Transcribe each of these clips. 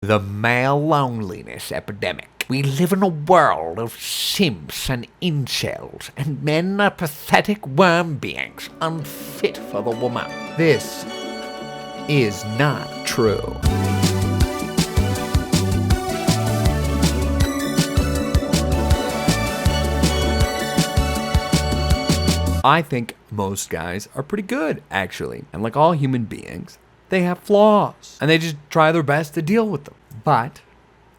The male loneliness epidemic. We live in a world of simps and incels, and men are pathetic worm beings, unfit for the woman. This is not true. I think most guys are pretty good, actually. And like all human beings, they have flaws. And they just try their best to deal with them. But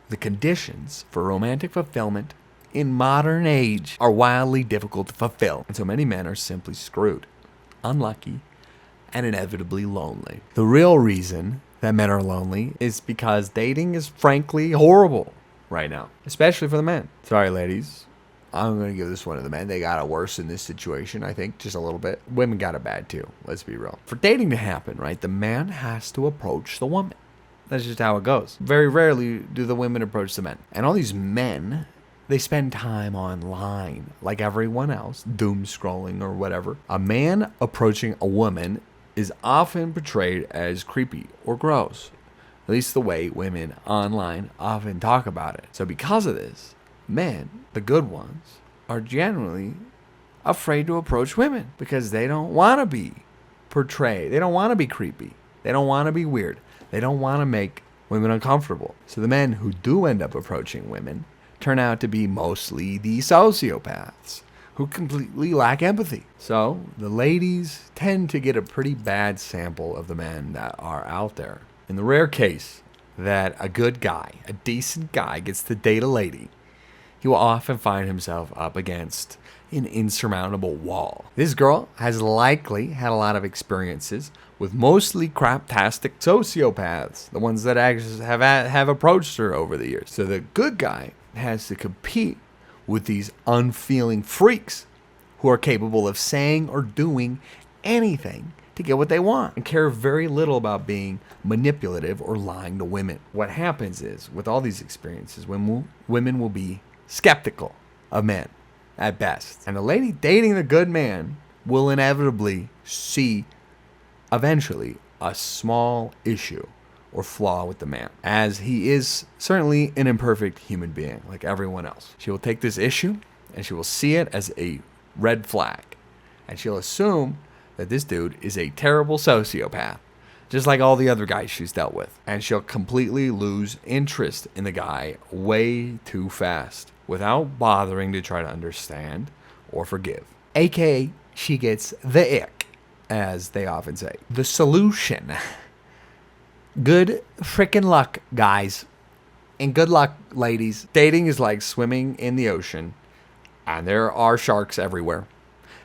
the conditions for romantic fulfillment in modern age are wildly difficult to fulfill. And so many men are simply screwed, unlucky, and inevitably lonely. The real reason that men are lonely is because dating is frankly horrible right now, especially for the men. Sorry, ladies. I'm going to give this one to the men. They got it worse in this situation, I think, just a little bit. Women got it bad, too. Let's be real. For dating to happen, right, the man has to approach the woman. That's just how it goes. Very rarely do the women approach the men. And all these men, they spend time online, like everyone else, doom scrolling or whatever. A man approaching a woman is often portrayed as creepy or gross. At least the way women online often talk about it. So because of this, men, the good ones, are generally afraid to approach women because they don't want to be portrayed. They don't want to be creepy. They don't want to be weird. They don't want to make women uncomfortable. So the men who do end up approaching women turn out to be mostly the sociopaths who completely lack empathy. So the ladies tend to get a pretty bad sample of the men that are out there. In the rare case that a good guy, a decent guy, gets to date a lady, he will often find himself up against an insurmountable wall. This girl has likely had a lot of experiences with mostly craptastic sociopaths, the ones that actually have approached her over the years. So the good guy has to compete with these unfeeling freaks who are capable of saying or doing anything to get what they want and care very little about being manipulative or lying to women. What happens is, with all these experiences, women will be skeptical of men at best. And the lady dating the good man will inevitably see eventually a small issue or flaw with the man, as he is certainly an imperfect human being like everyone else. She will take this issue and she will see it as a red flag, and she'll assume that this dude is a terrible sociopath, just like all the other guys she's dealt with. And she'll completely lose interest in the guy way too fast without bothering to try to understand or forgive. AKA, she gets the ick, as they often say. The solution. Good frickin' luck, guys. And good luck, ladies. Dating is like swimming in the ocean, and there are sharks everywhere.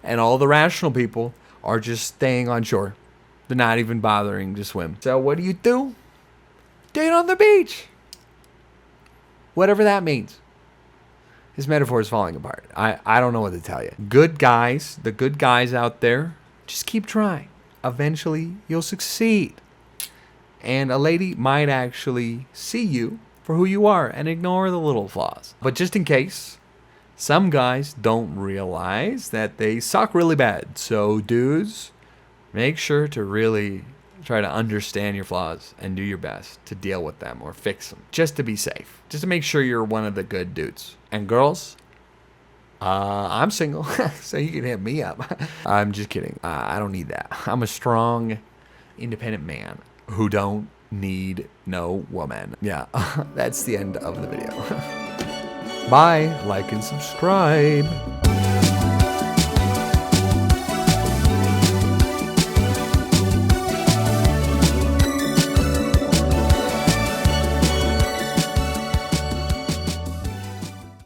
And all the rational people are just staying on shore. They're not even bothering to swim. So what do? Date on the beach. Whatever that means. This metaphor is falling apart. I don't know what to tell you. Good guys, the good guys out there, just keep trying. Eventually, you'll succeed. And a lady might actually see you for who you are and ignore the little flaws. But just in case, some guys don't realize that they suck really bad. So dudes, make sure to really try to understand your flaws and do your best to deal with them or fix them, just to be safe, just to make sure you're one of the good dudes. And girls, I'm single, so you can hit me up. I'm just kidding. I don't need that. I'm a strong, independent man who don't need no woman. Yeah, that's the end of the video. Bye, like and subscribe.